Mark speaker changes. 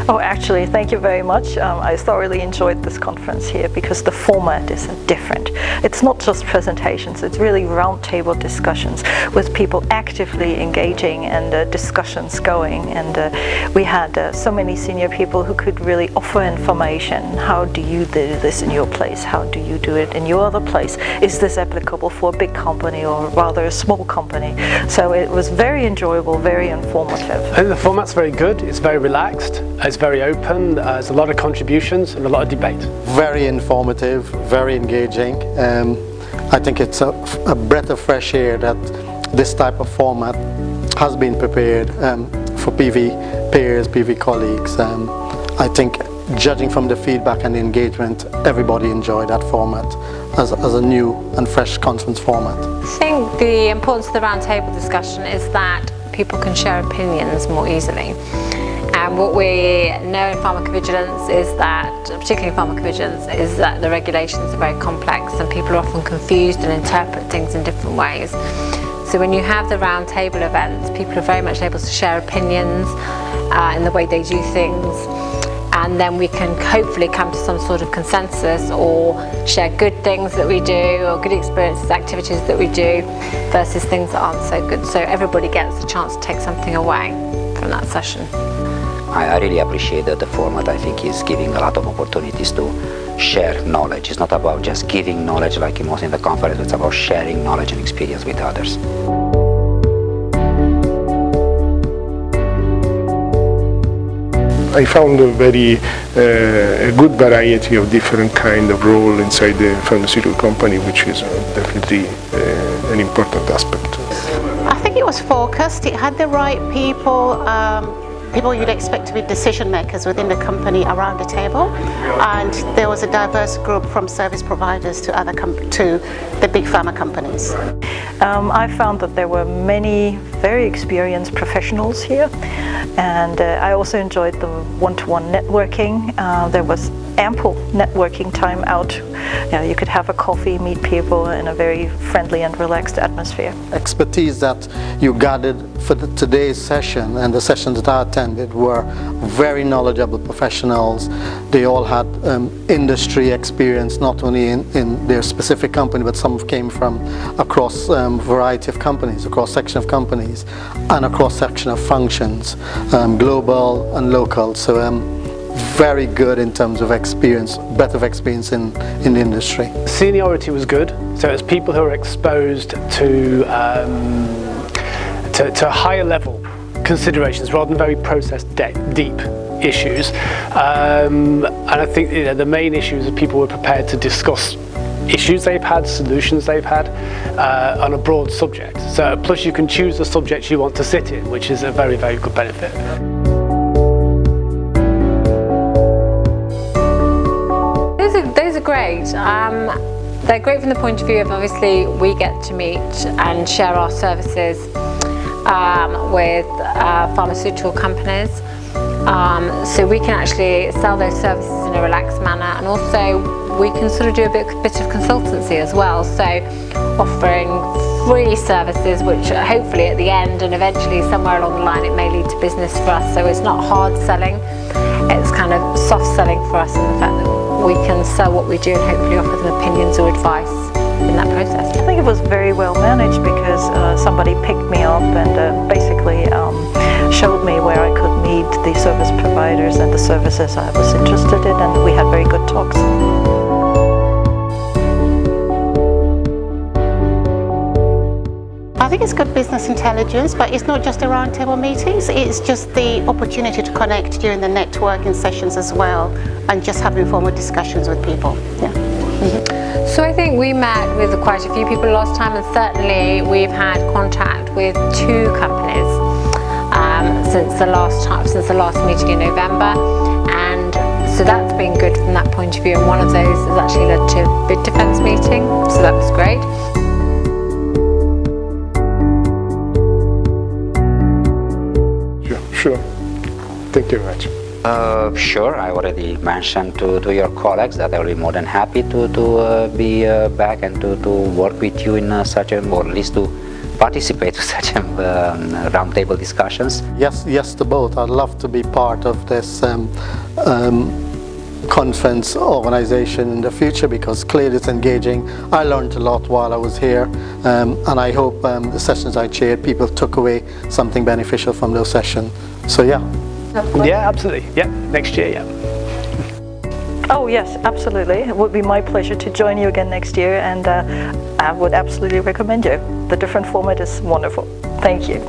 Speaker 1: Oh, actually, thank you very much. I thoroughly enjoyed this conference here because the format is different. It's not just presentations, it's really roundtable discussions with people actively engaging and discussions going. And we had so many senior people who could really offer information. How do you do this in your place? How do you do it in your other place? Is this applicable for a big company or rather a small company? So it was very enjoyable, very informative.
Speaker 2: I think the format's very good. It's very relaxed. It's very open. There's a lot of contributions and a lot of debate. Very informative, very engaging. I think it's a breath of fresh air that this type of format has been prepared for PV peers, PV colleagues. I think, judging from the feedback and the engagement, everybody enjoyed that format as a new and fresh conference format.
Speaker 3: I think the importance of the roundtable discussion is that people can share opinions more easily. And what we know in pharmacovigilance is that, particularly in pharmacovigilance, is that the regulations are very complex and people are often confused and interpret things in different ways. So when you have the roundtable events, people are very much able to share opinions in the way they do things, and then we can hopefully come to some sort of consensus or share good things that we do or good experiences, activities that we do versus things that aren't so good. So everybody gets a chance to take something away from that session.
Speaker 4: I really appreciate that the format. I think is giving a lot of opportunities to share knowledge. It's not about just giving knowledge like it was in the conference, it's about sharing knowledge and experience with others.
Speaker 5: I found a very good variety of different kind of role inside the pharmaceutical company, which is definitely an important aspect.
Speaker 6: I think it was focused. It had the right people, people you'd expect to be decision makers within the company around the table, and there was a diverse group from service providers to to the big pharma companies.
Speaker 1: I found that there were many very experienced professionals here, and I also enjoyed the one-to-one networking. There was ample networking time out. You could have a coffee, meet people in a very friendly and relaxed atmosphere.
Speaker 7: Expertise that you gathered for today's session and the sessions that I attended were very knowledgeable professionals. They all had industry experience, not only in their specific company, but some came from across a variety of companies, across section of companies, and across section of functions, global and local. So very good in terms of experience, breadth of experience in the industry.
Speaker 2: Seniority was good, so it's people who are exposed to higher level considerations rather than very process deep issues. And I think the main issue is that people were prepared to discuss issues they've had, solutions they've had on a broad subject. So plus you can choose the subject you want to sit in, which is a very, very good benefit.
Speaker 3: Those are great. They're great from the point of view of, obviously, we get to meet and share our services with pharmaceutical companies. So we can actually sell those services in a relaxed manner, and also we can sort of do a bit of consultancy as well. So offering free services, which hopefully at the end and eventually somewhere along the line it may lead to business for us. So it's not hard selling, it's kind of soft selling for us in the fact that we can sell what we do and hopefully offer them opinions or advice in that process.
Speaker 1: I think it was very well managed because somebody picked me up and basically showed me where I could meet the service providers and the services I was interested in, and we had very good talks.
Speaker 6: I think it's good business intelligence, but it's not just the roundtable meetings, it's just the opportunity to connect during the networking sessions as well, and just have informal discussions with people. Yeah. Mm-hmm.
Speaker 3: So I think we met with quite a few people last time, and certainly we've had contact with 2 companies since the last meeting in November, and so that's been good from that point of view, and one of those has actually led to a bid defence meeting, so that was great.
Speaker 5: Sure. Thank you very much.
Speaker 4: Sure, I already mentioned to your colleagues that I will be more than happy to be back and to work with you in such a, or at least to participate to such roundtable discussions?
Speaker 7: Yes to both. I'd love to be part of this conference organization in the future because clearly it's engaging. I learned a lot while I was here, and I hope the sessions I chaired, people took away something beneficial from those sessions. So yeah.
Speaker 2: Yeah, absolutely. Yeah, next year, yeah.
Speaker 1: Oh yes, absolutely. It would be my pleasure to join you again next year, and I would absolutely recommend you. The different format is wonderful. Thank you.